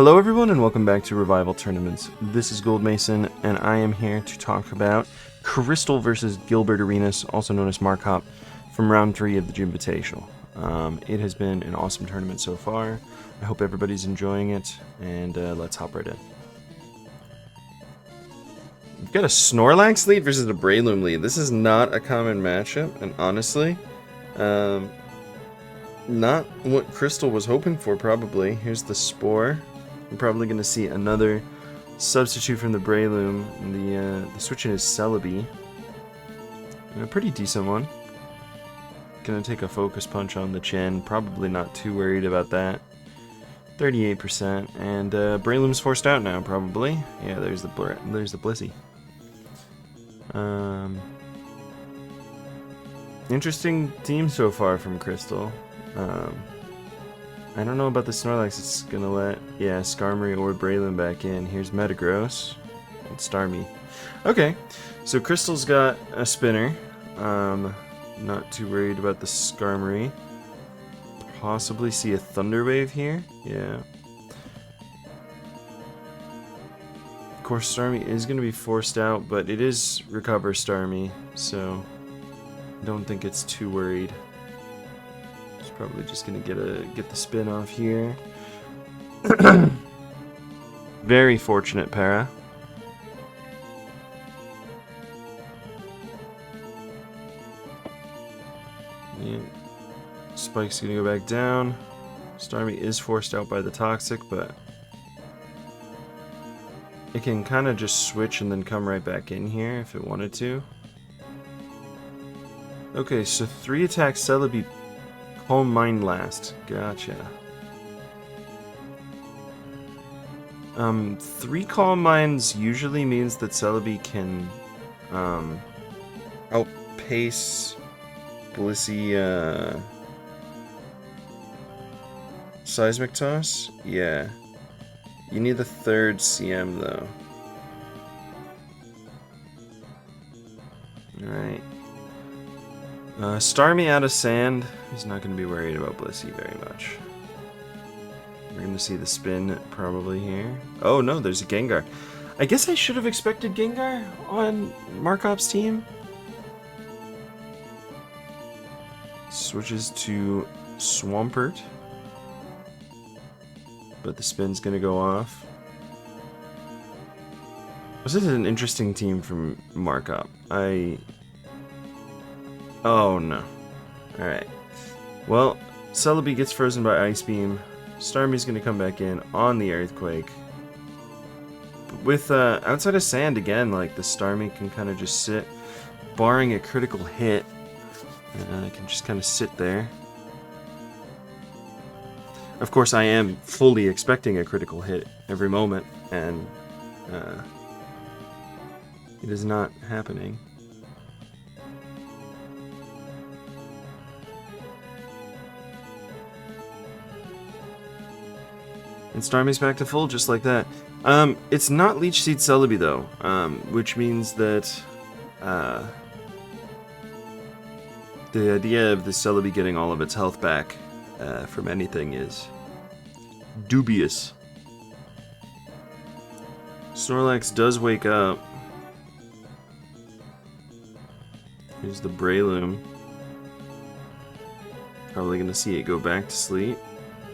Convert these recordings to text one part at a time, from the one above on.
Hello everyone and welcome back to Revival Tournaments. This is Gold Mason and I am here to talk about Kristyl versus Gilbert Arenas, also known as Marcop, from round 3 of the Jimvitational. It has been an awesome tournament so far. I hope everybody's enjoying it, and let's hop right in. We've got a Snorlax lead versus a Breloom lead. This is not a common matchup, and honestly, not what Kristyl was hoping for, probably. Here's the Spore. I'm probably going to see another substitute from the Breloom. The switch in is Celebi. A pretty decent one. Gonna take a Focus Punch on the chin. Probably not too worried about that. 38%. And Breloom's forced out now, probably. Yeah, there's the Blissey. Interesting team so far from Kristyl. I don't know about the Snorlax. It's gonna let, yeah, Skarmory or Breloom back in. Here's Metagross and Starmie. Okay, so Krystyl's got a spinner. Not too worried about the Skarmory. Possibly see a Thunder Wave here. Yeah. Of course, Starmie is gonna be forced out, but it is Recover Starmie, so I don't think it's too worried. Probably just gonna get the spin off here. Very fortunate para. Yeah. Spike's gonna go back down. Starmie is forced out by the Toxic, but it can kind of just switch and then come right back in here if it wanted to. Okay, so 3 attacks Celebi. Calm Mind last. Gotcha. 3 Calm Minds usually means that Celebi can outpace Blissey Seismic Toss? Yeah. You need the 3rd CM though. Alright. Starmie out of Sand. He's not going to be worried about Blissey very much. We're going to see the spin probably here. Oh no, there's a Gengar. I guess I should have expected Gengar on Marcop's team. Switches to Swampert. But the spin's going to go off. This is an interesting team from Marcop. Oh no. Alright. Well, Celebi gets frozen by Ice Beam. Starmie's gonna come back in on the Earthquake. But with outside of Sand again, like the Starmie can kind of just sit, barring a critical hit. It can just kind of sit there. Of course, I am fully expecting a critical hit every moment, and it is not happening. And Starmie's back to full just like that. It's not Leech Seed Celebi though, which means that the idea of the Celebi getting all of its health back from anything is dubious. Snorlax does wake up. Here's the Breloom. Probably gonna see it go back to sleep.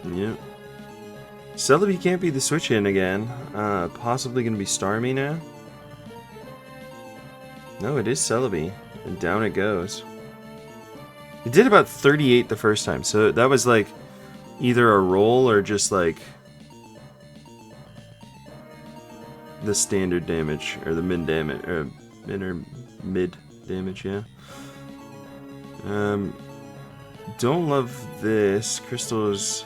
Yep. Celebi can't be the switch in again. Possibly going to be Starmie now. No, it is Celebi. And down it goes. It did about 38 the first time, so that was like either a roll or just like the standard damage, or the mid damage, or mid damage, yeah. Don't love this. Kristyl is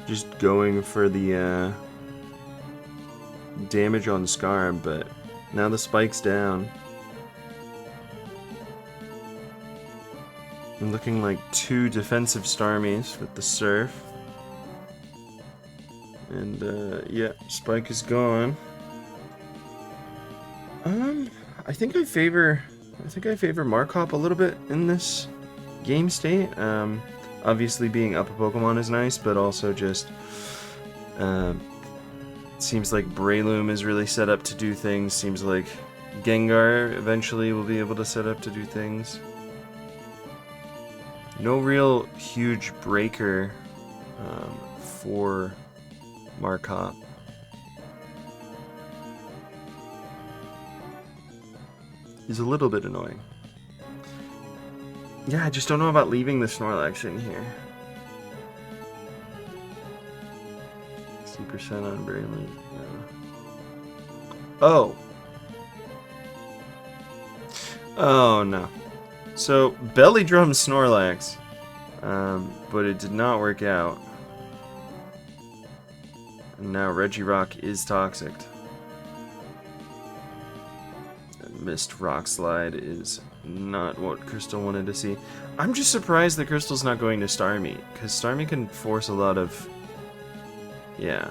just going for the damage on Skarm, but now the spike's down. I'm looking like 2 defensive Starmies with the Surf. And yeah, spike is gone. I think I favor Marcop a little bit in this game state. Obviously being up a Pokemon is nice, but also just Seems like Breloom is really set up to do things. Seems like Gengar eventually will be able to set up to do things. No real huge breaker for Marcop. He's a little bit annoying. Yeah, I just don't know about leaving the Snorlax in here. 60% on Breloom. Yeah. Oh! Oh, no. So, Belly Drum Snorlax, but it did not work out. And now Regirock is toxic. Missed Rock Slide is not what Kristyl wanted to see. I'm just surprised that Krystyl's not going to Starmie, because Starmie can force a lot of... Yeah.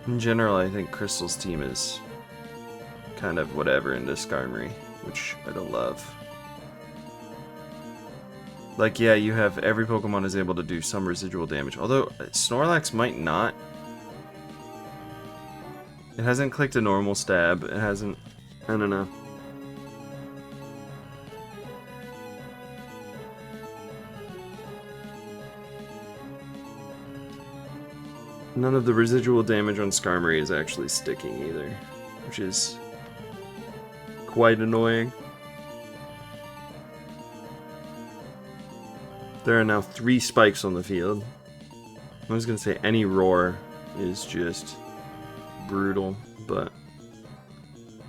In general, I think Krystyl's team is kind of whatever into Skarmory, which I don't love. Like, yeah, you have every Pokemon is able to do some residual damage, although Snorlax might not. It hasn't clicked a normal stab. It hasn't... I don't know. None of the residual damage on Skarmory is actually sticking either, which is quite annoying. There are now 3 spikes on the field. I was going to say any roar is just brutal, but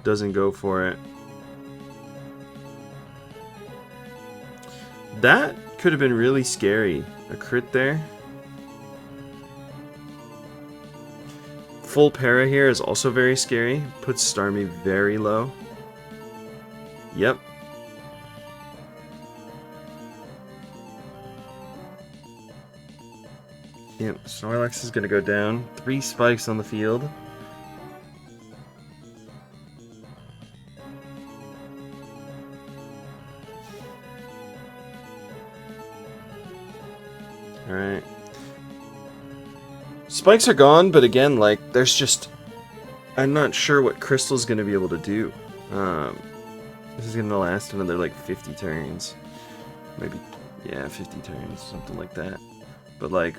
doesn't go for it. That could have been really scary. A crit there. Full para here is also very scary. Puts Starmie very low. Yep. Yep, Snorlax is going to go down. 3 spikes on the field. Alright. Spikes are gone, but again, like, there's just... I'm not sure what Krystyl's going to be able to do. This is going to last another, like, 50 turns. Maybe, yeah, 50 turns, something like that. But, like,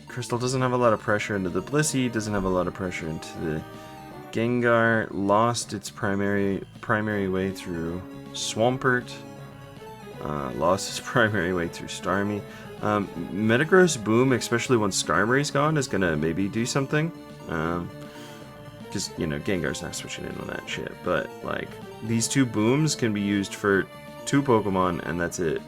Kristyl doesn't have a lot of pressure into the Blissey, doesn't have a lot of pressure into the Gengar, lost its primary way through Swampert, lost its primary way through Starmie. Metagross Boom, especially once Skarmory's gone, is gonna maybe do something. Because, you know, Gengar's not switching in on that shit. But, like, these 2 booms can be used for 2 Pokemon, and that's it.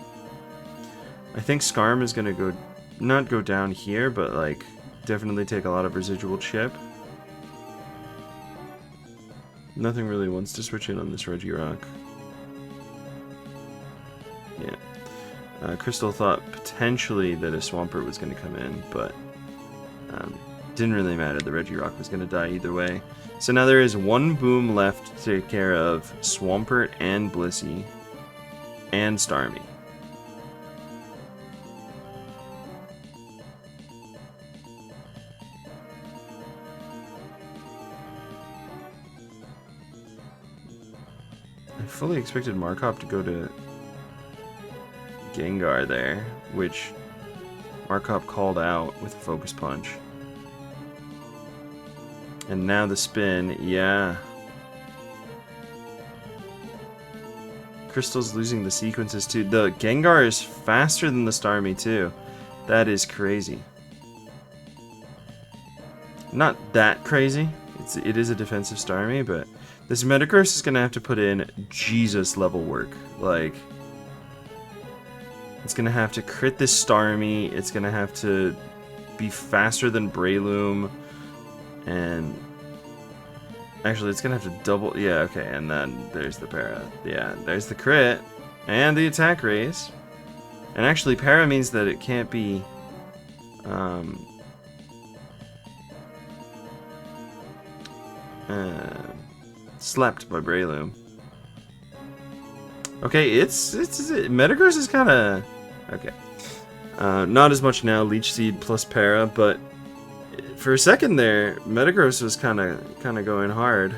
I think Skarm is gonna go, not go down here, but, like, definitely take a lot of residual chip. Nothing really wants to switch in on this Regirock. Yeah. Kristyl thought potentially that a Swampert was going to come in, but didn't really matter. The Regirock was going to die either way. So now there is 1 boom left to take care of Swampert and Blissey and Starmie. I fully expected Marcop to go to Gengar there, which Marcop called out with a Focus Punch. And now the spin, yeah. Krystyl's losing the sequences too. The Gengar is faster than the Starmie too. That is crazy. Not that crazy. It is a defensive Starmie, but this Metagross is gonna have to put in Jesus level work. Like, it's gonna have to crit this Starmie. It's gonna have to be faster than Breloom, and actually, it's gonna have to double. Yeah, okay, and then there's the para. Yeah, there's the crit and the attack raise. And actually, para means that it can't be slept by Breloom. Okay, Metagross is kind of okay. Not as much now, Leech Seed plus Para, but for a second there, Metagross was kind of going hard.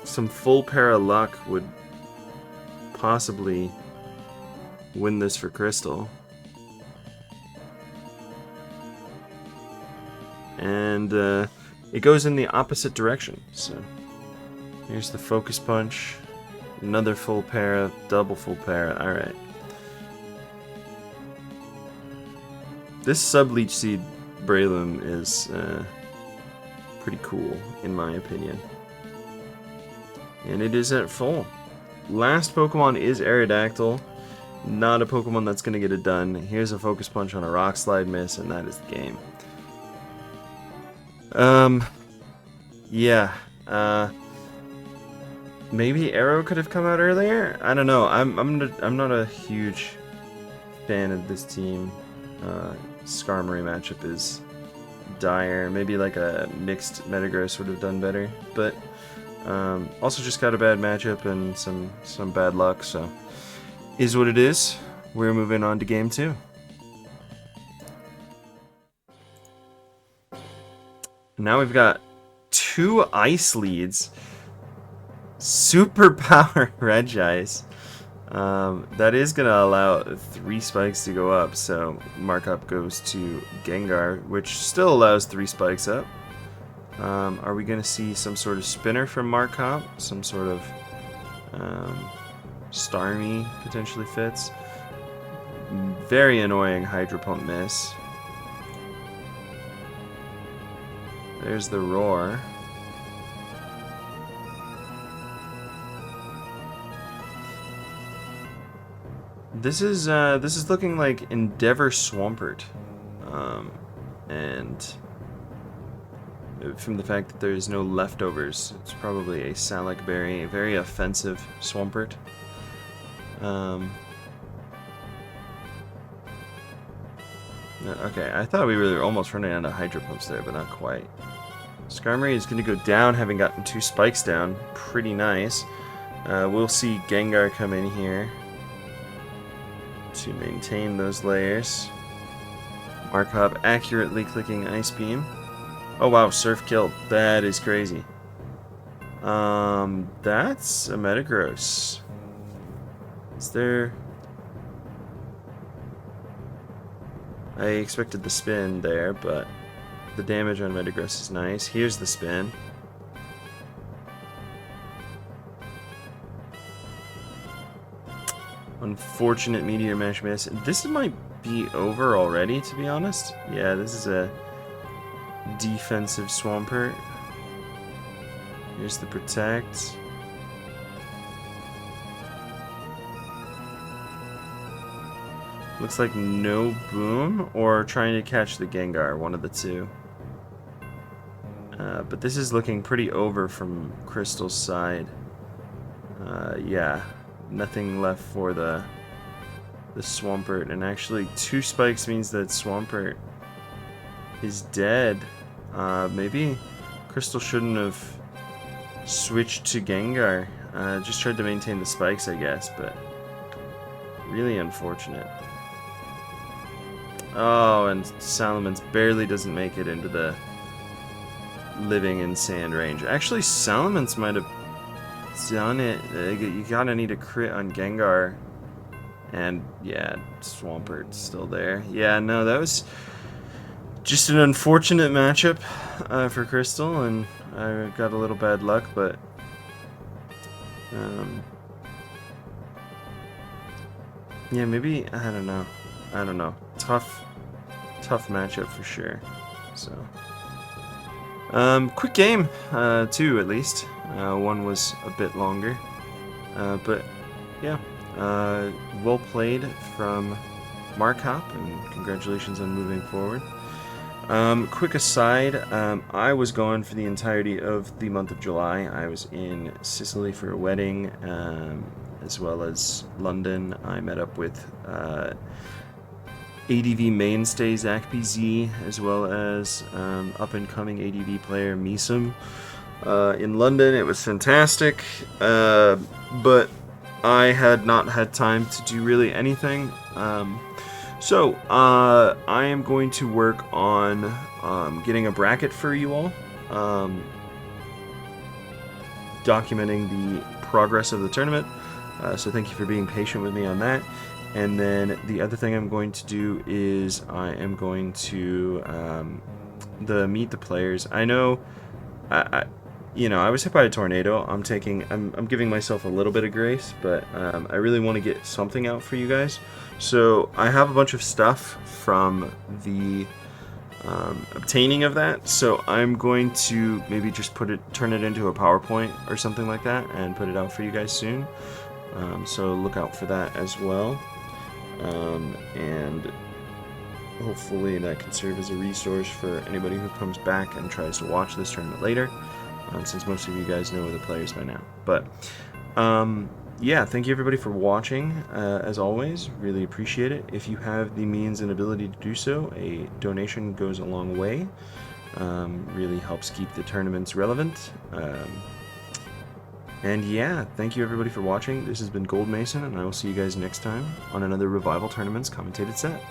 Some full Para luck would possibly win this for Kristyl. And it goes in the opposite direction. So here's the Focus Punch. Another full Para, double full Para. Alright. This Sub-Leech Seed Breloom is pretty cool, in my opinion. And it is at full. Last Pokemon is Aerodactyl. Not a Pokemon that's going to get it done. Here's a Focus Punch on a Rock Slide miss, and that is the game. Yeah. Maybe Arrow could have come out earlier? I don't know. I'm not a huge fan of this team. Skarmory matchup is dire. Maybe like a mixed Metagross would have done better, but also just got a bad matchup and some bad luck, so is what it is. We're moving on to game 2. Now we've got 2 ice leads. Superpower Regice. That is going to allow 3 spikes to go up, so markup goes to Gengar, which still allows 3 spikes up. Are we going to see some sort of spinner from markup? Some sort of Starmie potentially fits. Very annoying Hydro Pump miss. There's the Roar. This is looking like Endeavor Swampert, and from the fact that there's no leftovers, it's probably a Salac Berry, a very offensive Swampert. Okay, I thought we were almost running out of Hydro Pumps there, but not quite. Skarmory is going to go down, having gotten 2 spikes down. Pretty nice. We'll see Gengar come in here to maintain those layers. Markup accurately clicking Ice Beam. Oh wow, Surf killed. That is crazy. That's a Metagross. Is there... I expected the spin there, but the damage on Metagross is nice. Here's the spin. Unfortunate Meteor Mash miss. This might be over already, to be honest. Yeah, this is a defensive Swampert. Here's the Protect. Looks like no Boom, or trying to catch the Gengar, one of the two. But this is looking pretty over from Krystyl's side. Yeah, nothing left for the Swampert, and actually 2 spikes means that Swampert is dead. Maybe Kristyl shouldn't have switched to Gengar. Just tried to maintain the spikes, I guess, but really unfortunate. Oh, and Salamence barely doesn't make it into the living in sand range. Actually, Salamence might have done it. You gotta need a crit on Gengar. And yeah, Swampert's still there. Yeah, no, that was just an unfortunate matchup for Kristyl, and I got a little bad luck, but yeah, maybe, I don't know. Tough matchup for sure. So quick game, 2 at least. One was a bit longer, but yeah, well played from marcop, and congratulations on moving forward. Quick aside, I was gone for the entirety of the month of July. I was in Sicily for a wedding, as well as London. I met up with ADV mainstay Zach PZ, as well as up-and-coming ADV player Misum. In London, it was fantastic, but I had not had time to do really anything. So I am going to work on getting a bracket for you all, documenting the progress of the tournament. So thank you for being patient with me on that. And then the other thing I'm going to do is I am going to meet the players. I know, you know, I was hit by a tornado. I'm giving myself a little bit of grace, but I really want to get something out for you guys. So I have a bunch of stuff from the obtaining of that. So I'm going to maybe just turn it into a PowerPoint or something like that, and put it out for you guys soon. So look out for that as well. And hopefully that can serve as a resource for anybody who comes back and tries to watch this tournament later, since most of you guys know the players by now. But yeah, thank you everybody for watching. As always, really appreciate it. If you have the means and ability to do so, a donation goes a long way. Really helps keep the tournaments relevant. And yeah, thank you everybody for watching. This has been Gold Mason, and I will see you guys next time on another Revival Tournaments commentated set.